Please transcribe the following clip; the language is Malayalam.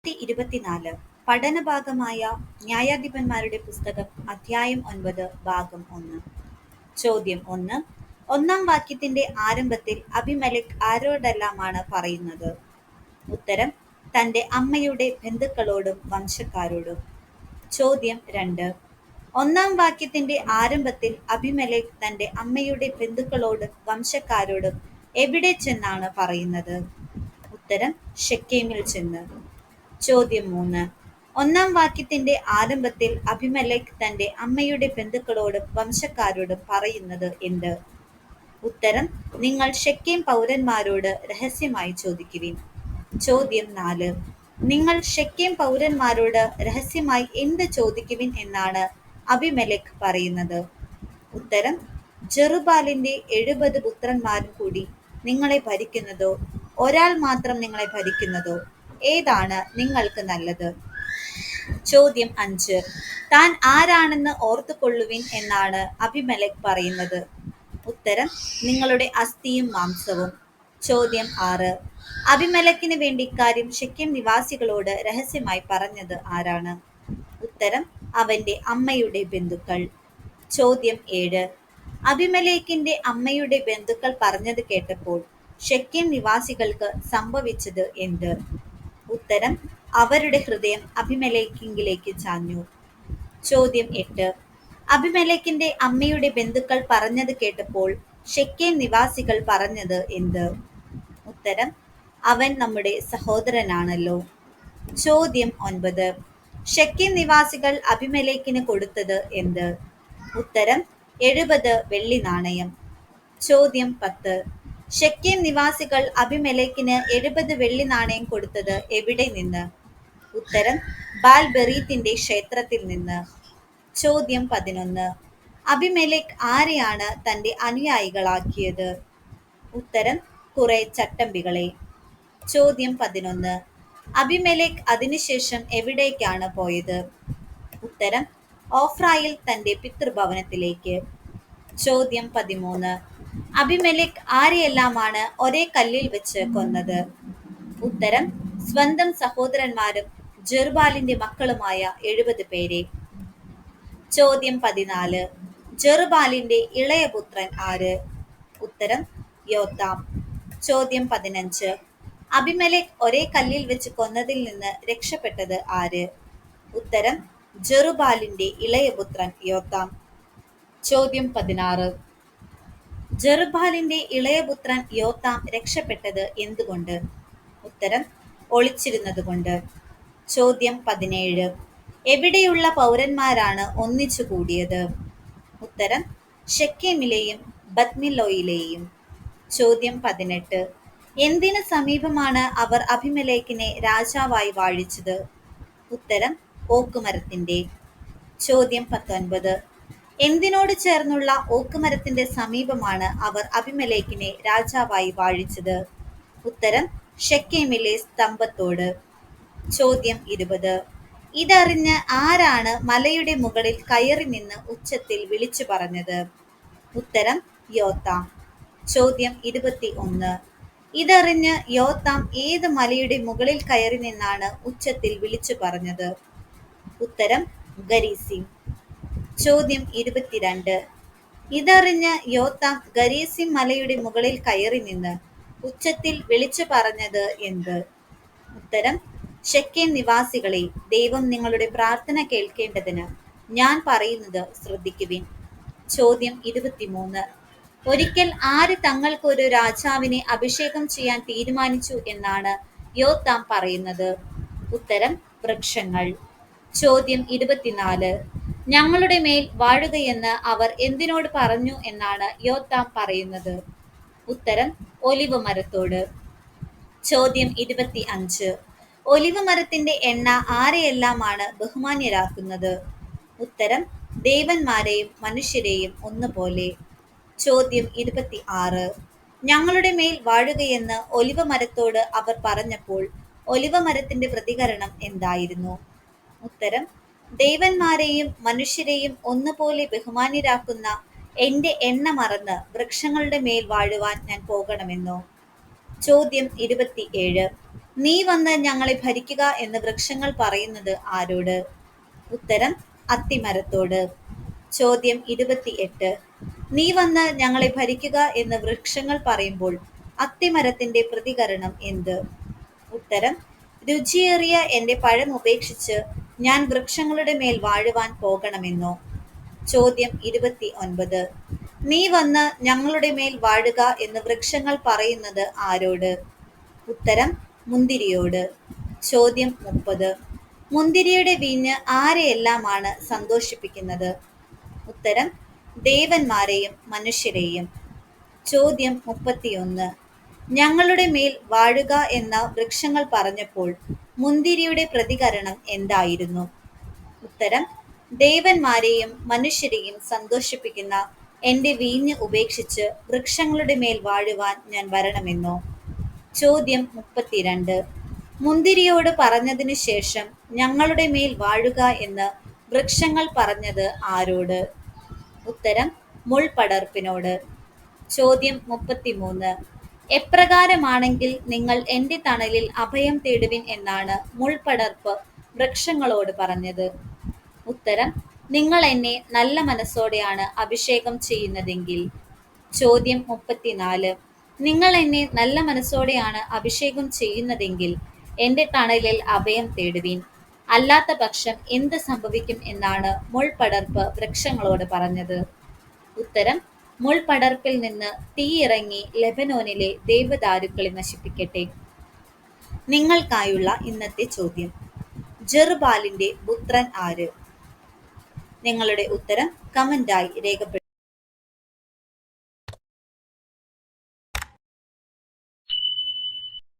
24 പഠനഭാഗമായ ന്യായാധിപന്മാരുടെ പുസ്തകം അധ്യായം 9 ഭാഗം 1. ചോദ്യം 1. ഒന്നാം വാക്യത്തിന്റെ ആരംഭത്തിൽ അബിമേലെക്ക് ആരോടെല്ലാമാണ് പറയുന്നത്? ഉത്തരം: തന്റെ അമ്മയുടെ ബന്ധുക്കളോടും വംശക്കാരോടും. ചോദ്യം 2. ഒന്നാം വാക്യത്തിന്റെ ആരംഭത്തിൽ അബിമേലെക്ക് തന്റെ അമ്മയുടെ ബന്ധുക്കളോടും വംശക്കാരോടും എവിടെ ചെന്നാണ് പറയുന്നത്? ഉത്തരം: ശെഖേമിൽ ചെന്ന്. ചോദ്യം 3. ഒന്നാം വാക്യത്തിന്റെ ആരംഭത്തിൽ അബിമേലെക്ക് തന്റെ അമ്മയുടെ ബന്ധുക്കളോടും വംശക്കാരോടും പറയുന്നത് എന്ത്? ഉത്തരം: നിങ്ങൾ ശെഖേം പൗരന്മാരോട് രഹസ്യമായി ചോദിക്കുവിൻ. ചോദ്യം 4. നിങ്ങൾ ശെഖേം പൗരന്മാരോട് രഹസ്യമായി എന്ത് ചോദിക്കുവിൻ എന്നാണ് അബിമേലെക്ക് പറയുന്നത്? ഉത്തരം: ജെറുബ്ബാലിന്റെ 70 പുത്രന്മാരും കൂടി നിങ്ങളെ ഭരിക്കുന്നതോ ഒരാൾ മാത്രം നിങ്ങളെ ഭരിക്കുന്നതോ ഏതാണ് നിങ്ങൾക്ക് നല്ലത്? ചോദ്യം 5. താൻ ആരാണെന്ന് ഓർത്തുകൊള്ളുവിൻ എന്നാണ് അബിമേലെക്ക് പറയുന്നത്? ഉത്തരം: നിങ്ങളുടെ അസ്ഥിയും മാംസവും. ചോദ്യം 6. അബിമേലെക്കിന് വേണ്ടി ഇക്കാര്യം ശെഖേം നിവാസികളോട് രഹസ്യമായി പറഞ്ഞത് ആരാണ്? ഉത്തരം: അവന്റെ അമ്മയുടെ ബന്ധുക്കൾ. ചോദ്യം 7. അബിമേലെക്കിന്റെ അമ്മയുടെ ബന്ധുക്കൾ പറഞ്ഞത് കേട്ടപ്പോൾ ശെഖേം നിവാസികൾക്ക് സംഭവിച്ചത് എന്ത്? ഉത്തരം: അവരുടെ ഹൃദയം അബിമേലെക്കിലേക്ക് ചാഞ്ഞു. ചോദ്യം 8. അബിമേലെക്കിന്റെ അമ്മയുടെ ബന്ധുക്കൾ പറഞ്ഞത് കേട്ടപ്പോൾ ശെഖേം നിവാസികൾ പറഞ്ഞത് എന്ത്? ഉത്തരം: അവൻ നമ്മുടെ സഹോദരനാണല്ലോ. ചോദ്യം 9. ശെഖേം നിവാസികൾ അബിമേലെക്കിന് കൊടുത്തത് എന്ത്? ഉത്തരം: 70 വെള്ളി നാണയം. ചോദ്യം 10. ശെഖേം നിവാസികൾ അബിമേലെക്കിന് 70 വെള്ളി നാണയം കൊടുത്തത് എവിടെ നിന്ന്? ഉത്തരം: ബാൽ-ബെറീത്തിന്റെ ക്ഷേത്രത്തിൽ നിന്ന്. ചോദ്യം 11. അബിമേലെക്ക് ആരെയാണ് തന്റെ അനുയായികളാക്കിയത്? ഉത്തരം: കുറെ ചട്ടമ്പികളെ. ചോദ്യം 11. അബിമേലെക്ക് അതിനുശേഷം എവിടേക്കാണ് പോയത്? ഉത്തരം: ഓഫ്രയിൽ തന്റെ പിതൃഭവനത്തിലേക്ക്. ചോദ്യം 13. അബിമേലെക്ക് ആരെയെല്ലാമാണ് ഒരേ കല്ലിൽ വെച്ച് കൊന്നത്? ഉത്തരം: സ്വന്തം സഹോദരന്മാരും ജെറുബ്ബാലിന്റെ മക്കളുമായ 70 പേരെ. ചോദ്യം 14. ജെറുബ്ബാലിന്റെ ഇളയ പുത്രൻ ആര്? ഉത്തരം: യോഥാം. ചോദ്യം 15. അബിമേലെക്ക് ഒരേ കല്ലിൽ വെച്ച് കൊന്നതിൽ നിന്ന് രക്ഷപ്പെട്ടത് ആര്? ഉത്തരം: ജെറുബ്ബാലിന്റെ ഇളയ പുത്രൻ യോഥാം. ചോദ്യം 16. ജെറുബ്ബാലിന്റെ ഇളയപുത്രൻ യോഥാം രക്ഷപ്പെട്ടത് എന്തുകൊണ്ട്? ഉത്തരം: ഒളിച്ചിരുന്നതുകൊണ്ട്. ചോദ്യം 17. എവിടെയുള്ള പൗരന്മാരാണ് ഒന്നിച്ചു കൂടിയത്? ഉത്തരം: ശെഖേമിലെയും ബത്മില്ലോയിലെയും. ചോദ്യം 18. എന്തിനു സമീപമാണ് അവർ അബിമേലെക്കിനെ രാജാവായി വാഴിച്ചത്? ഉത്തരം: ഓക്കുമരത്തിന്റെ. ചോദ്യം 19. എന്തിനോട് ചേർന്നുള്ള ഓക്കുമരത്തിന്റെ സമീപമാണ് അവർ അബിമേലെക്കിനെ രാജാവായി വാഴിച്ചത്? ഉത്തരം: ശെഖേമിലെ സ്തംഭത്തോട്. ചോദ്യം 20. ഇതറിഞ്ഞ് ആരാണ് മലയുടെ മുകളിൽ കയറി നിന്ന് ഉച്ചത്തിൽ വിളിച്ചു പറഞ്ഞത്? ഉത്തരം: യോഥാം. ചോദ്യം 21. ഇതറിഞ്ഞ് യോഥാം ഏത് മലയുടെ മുകളിൽ കയറി നിന്നാണ് ഉച്ചത്തിൽ വിളിച്ചു പറഞ്ഞത്? ഉത്തരം: ഗരീസിം. ചോദ്യം 22. ഇതറിഞ്ഞ് യോഥാം ഗരീസിം മലയുടെ മുകളിൽ കയറി നിന്ന് ഉച്ചത്തിൽ വിളിച്ചു പറഞ്ഞത് എന്ത്? ഉത്തരം: ശെഖേം നിവാസികളെ, ദൈവം നിങ്ങളുടെ പ്രാർത്ഥന കേൾക്കേണ്ടതിന് ഞാൻ പറയുന്നത് ശ്രദ്ധിക്കുവിൻ. ചോദ്യം 23. ഒരിക്കൽ ആര് തങ്ങൾക്ക് ഒരു രാജാവിനെ അഭിഷേകം ചെയ്യാൻ തീരുമാനിച്ചു എന്നാണ് യോഥാം പറയുന്നത്? ഉത്തരം: വൃക്ഷങ്ങൾ. ചോദ്യം 24. ഞങ്ങളുടെ മേൽ വാഴുകയെന്ന് അവർ എന്തിനോട് പറഞ്ഞു എന്നാണ് യോഥാം പറയുന്നത്? ഉത്തരം: ഒലിവ് മരത്തോട്. ചോദ്യം 25. ഒലിവ് മരത്തിന്റെ എണ്ണ ആരെയെല്ലാമാണ് ബഹുമാന്യരാക്കുന്നത്? ഉത്തരം: ദേവന്മാരെയും മനുഷ്യരെയും ഒന്നുപോലെ. ചോദ്യം 26. ഞങ്ങളുടെ മേൽ വാഴുകയെന്ന് ഒലിവ് മരത്തോട് അവർ പറഞ്ഞപ്പോൾ ഒലിവ് മരത്തിന്റെ പ്രതികരണം എന്തായിരുന്നു? ഉത്തരം: ദേവന്മാരെയും മനുഷ്യരെയും ഒന്നുപോലെ ബഹുമാന്യരാക്കുന്ന എന്റെ എണ്ണ മറന്ന് വൃക്ഷങ്ങളുടെ മേൽ വാഴുവാൻ ഞാൻ പോകണമെന്നോ? ചോദ്യം 27. നീ വന്ന് ഞങ്ങളെ ഭരിക്കുക എന്ന് വൃക്ഷങ്ങൾ പറയുന്നത് ആരോട്? ഉത്തരം അത്തിമരത്തോട്. ചോദ്യം 28. നീ വന്ന് ഞങ്ങളെ ഭരിക്കുക എന്ന് വൃക്ഷങ്ങൾ പറയുമ്പോൾ അത്തിമരത്തിന്റെ പ്രതികരണം എന്ത്? ഉത്തരം രുചിയേറിയ എന്റെ പഴം ഉപേക്ഷിച്ച് ഞാൻ വൃക്ഷങ്ങളുടെ മേൽ വാഴുവാൻ പോകണമെന്നോ? ചോദ്യം 29. നീ വന്ന് ഞങ്ങളുടെ മേൽ വാഴുക എന്ന് വൃക്ഷങ്ങൾ പറയുന്നത് ആരോട്? ഉത്തരം മുന്തിരിയോട്. ചോദ്യം 30. മുന്തിരിയുടെ വീഞ്ഞ് ആരെയെല്ലാമാണ് സന്തോഷിപ്പിക്കുന്നത്? ഉത്തരം ദേവന്മാരെയും മനുഷ്യരെയും. ചോദ്യം 31. ഞങ്ങളുടെ മേൽ വാഴുക എന്ന വൃക്ഷങ്ങൾ പറഞ്ഞപ്പോൾ മുന്തിരിയുടെ പ്രതികരണം എന്തായിരുന്നു? ഉത്തരം ദേവന്മാരെയും മനുഷ്യരെയും സന്തോഷിപ്പിക്കുന്ന എന്റെ വീഞ്ഞ് ഉപേക്ഷിച്ച് വൃക്ഷങ്ങളുടെ മേൽ വാഴുവാൻ ഞാൻ വരണമെന്നോ? ചോദ്യം 32. മുന്തിരിയോട് പറഞ്ഞതിനു ശേഷം ഞങ്ങളുടെ മേൽ വാഴുക എന്ന് വൃക്ഷങ്ങൾ പറഞ്ഞത് ആരോട്? ഉത്തരം മുൾപടർപ്പിനോട്. ചോദ്യം 33. എപ്രകാരമാണെങ്കിൽ നിങ്ങൾ എന്റെ തണലിൽ അഭയം തേടുവിൻ എന്നാണ് മുൾപടർപ്പ് വൃക്ഷങ്ങളോട് പറഞ്ഞത്? ഉത്തരം നിങ്ങൾ എന്നെ നല്ല മനസ്സോടെയാണ് അഭിഷേകം ചെയ്യുന്നതെങ്കിൽ. ചോദ്യം 34. നിങ്ങൾ എന്നെ നല്ല മനസ്സോടെയാണ് അഭിഷേകം ചെയ്യുന്നതെങ്കിൽ എന്റെ തണലിൽ അഭയം തേടുവിൻ, അല്ലാത്ത പക്ഷം എന്ത് സംഭവിക്കും എന്നാണ് മുൾപടർപ്പ് വൃക്ഷങ്ങളോട് പറഞ്ഞത്? ഉത്തരം മുൾപടർപ്പിൽ നിന്ന് തീയിറങ്ങി ലെബനോനിലെ ദേവദാരുക്കളെ നശിപ്പിക്കട്ടെ. നിങ്ങൾക്കായുള്ള ഇന്നത്തെ ചോദ്യം: ജെറുബ്ബാലിന്റെ പുത്രൻ ആര്? നിങ്ങളുടെ ഉത്തരം കമന്റായി രേഖപ്പെടുത്തുക.